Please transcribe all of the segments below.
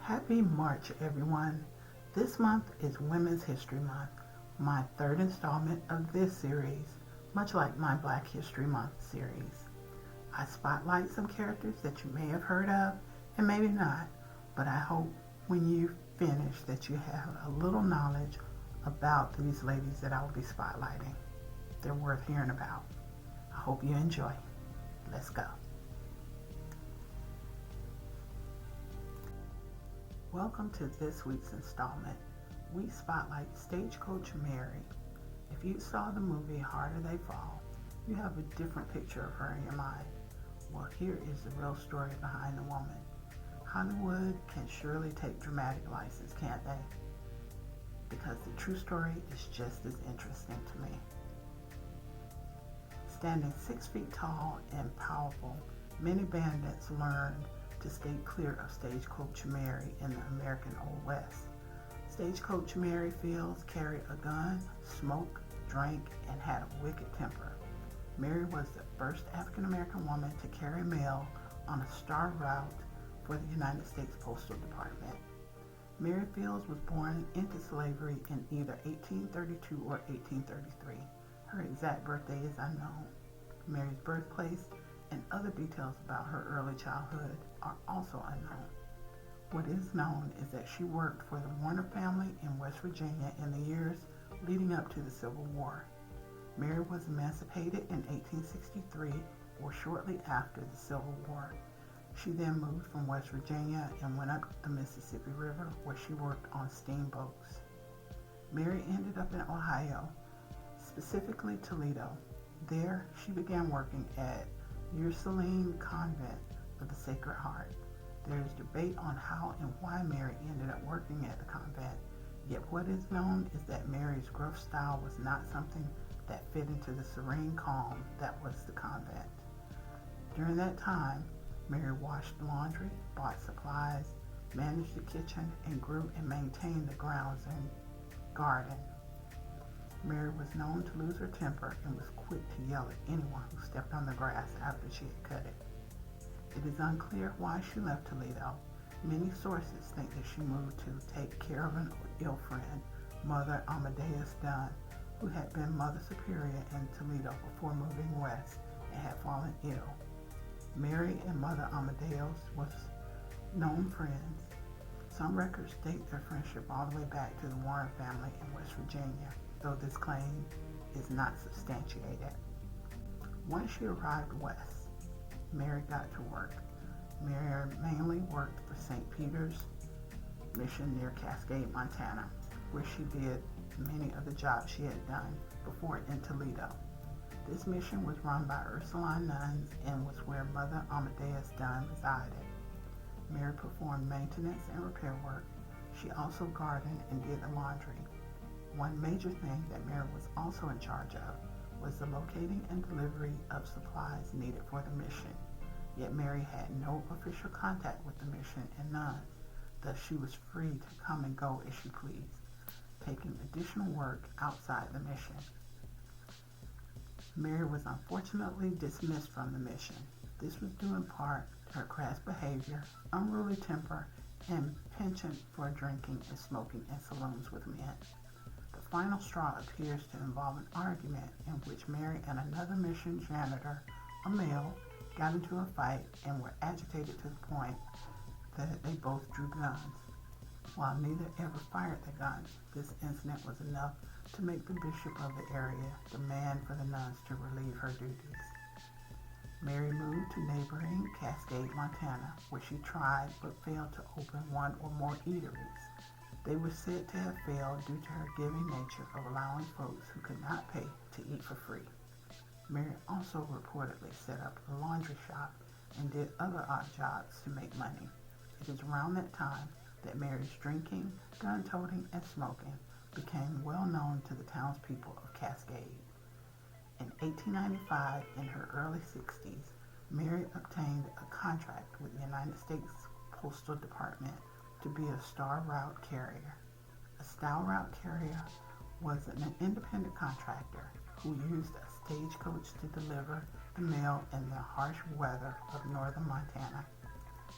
Happy March, everyone. This month is Women's History Month, my third installment of this series, much like my Black History Month series. I spotlight some characters that you may have heard of and maybe not, but I hope when you finish that you have a little knowledge about these ladies that I will be spotlighting. They're worth hearing about. I hope you enjoy. Let's go. Welcome to this week's installment. We spotlight Stagecoach Mary. If you saw the movie Harder They Fall, you have a different picture of her in your mind. Well, here is the real story behind the woman. Hollywood can surely take dramatic license, can't they? Because the true story is just as interesting to me. Standing 6 feet tall and powerful, many bandits learned to stay clear of Stagecoach Mary in the American Old West. Stagecoach Mary Fields carried a gun, smoked, drank, and had a wicked temper. Mary was the first African American woman to carry mail on a star route for the United States Postal Department. Mary Fields was born into slavery in either 1832 or 1833. Her exact birthday is unknown. Mary's birthplace and other details about her early childhood are also unknown. What is known is that she worked for the Warner family in West Virginia in the years leading up to the Civil War. Mary was emancipated in 1863 or shortly after the Civil War. She then moved from West Virginia and went up the Mississippi River where she worked on steamboats. Mary ended up in Ohio, specifically Toledo. There, she began working at Ursuline Convent of the Sacred Heart. There is debate on how and why Mary ended up working at the convent, yet what is known is that Mary's gruff style was not something that fit into the serene calm that was the convent. During that time, Mary washed laundry, bought supplies, managed the kitchen, and grew and maintained the grounds and garden. Mary was known to lose her temper and was quick to yell at anyone who stepped on the grass after she had cut it. It is unclear why she left Toledo. Many sources think that she moved to take care of an ill friend, Mother Amadeus Dunn, who had been Mother Superior in Toledo before moving west and had fallen ill. Mary and Mother Amadeus was known friends. Some records date their friendship all the way back to the Warren family in West Virginia, though this claim is not substantiated. Once she arrived west, Mary got to work. Mary mainly worked for St. Peter's Mission near Cascade, Montana, where she did many of the jobs she had done before in Toledo. This mission was run by Ursuline nuns and was where Mother Amadeus Dunn resided. Mary performed maintenance and repair work. She also gardened and did the laundry. One major thing that Mary was also in charge of was the locating and delivery of supplies needed for the mission. Yet Mary had no official contact with the mission and nuns, thus she was free to come and go as she pleased, taking additional work outside the mission. Mary was unfortunately dismissed from the mission. This was due in part to her crass behavior, unruly temper, and penchant for drinking and smoking in saloons with men. The final straw appears to involve an argument in which Mary and another mission janitor, a male, got into a fight and were agitated to the point that they both drew guns. While neither ever fired the gun, this incident was enough to make the bishop of the area demand for the nuns to relieve her duties. Mary moved to neighboring Cascade, Montana, where she tried but failed to open one or more eateries. They were said to have failed due to her giving nature of allowing folks who could not pay to eat for free. Mary also reportedly set up a laundry shop and did other odd jobs to make money. It is around that time that Mary's drinking, gun-toting, and smoking became well known to the townspeople of Cascade. In 1895, in her early 60s, Mary obtained a contract with the United States Postal Department to be a star route carrier. A star route carrier was an independent contractor who used a stagecoach to deliver the mail in the harsh weather of northern Montana.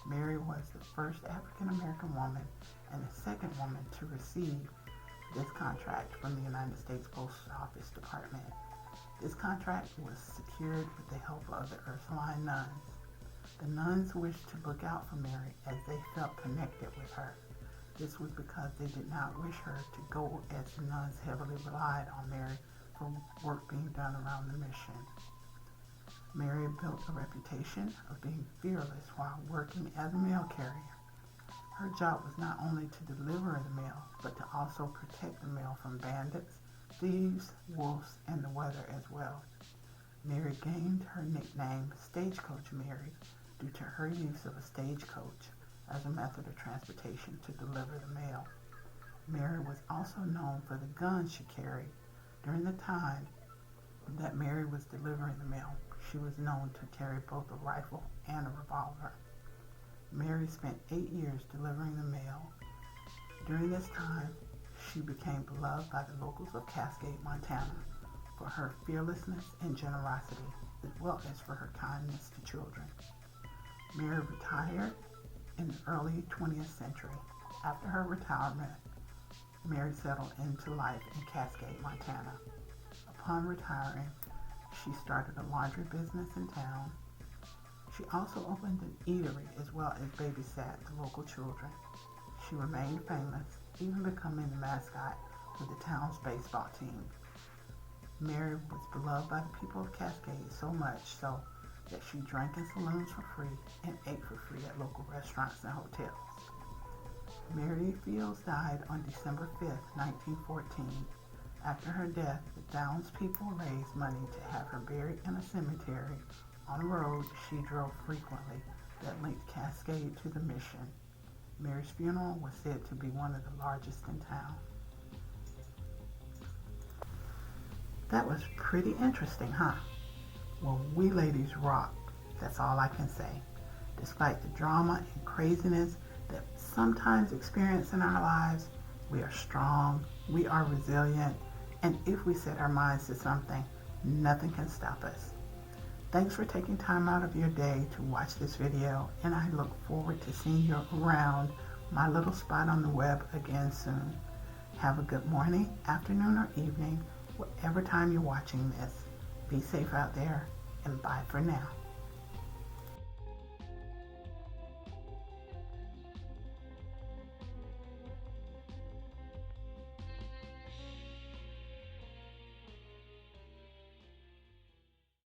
Mary was the first African American woman and the second woman to receive this contract from the United States Postal Office Department. This contract was secured with the help of the Ursuline nuns. The nuns wished to look out for Mary as they felt connected with her. This was because they did not wish her to go, as the nuns heavily relied on Mary for work being done around the mission. Mary built a reputation of being fearless while working as a mail carrier. Her job was not only to deliver the mail, but to also protect the mail from bandits, thieves, wolves, and the weather as well. Mary gained her nickname Stagecoach Mary due to her use of a stagecoach as a method of transportation to deliver the mail. Mary was also known for the guns she carried. During the time that Mary was delivering the mail, she was known to carry both a rifle and a revolver. Mary spent 8 years delivering the mail. During this time, she became beloved by the locals of Cascade, Montana, for her fearlessness and generosity, as well as for her kindness to children. Mary retired in the early 20th century. After her retirement, Mary settled into life in Cascade, Montana. Upon retiring, she started a laundry business in town. She also opened an eatery as well as babysat the local children. She remained famous, even becoming the mascot for the town's baseball team. Mary was beloved by the people of Cascade so much so that she drank in saloons for free and ate for free at local restaurants and hotels. Mary Fields died on December 5th, 1914. After her death, the townspeople raised money to have her buried in a cemetery on a road she drove frequently that linked Cascade to the mission. Mary's funeral was said to be one of the largest in town. That was pretty interesting, huh? Well, we ladies rock. That's all I can say. Despite the drama and craziness that we sometimes experience in our lives, we are strong, we are resilient, and if we set our minds to something, nothing can stop us. Thanks for taking time out of your day to watch this video, and I look forward to seeing you around my little spot on the web again soon. Have a good morning, afternoon, or evening, whatever time you're watching this. Be safe out there, and bye for now.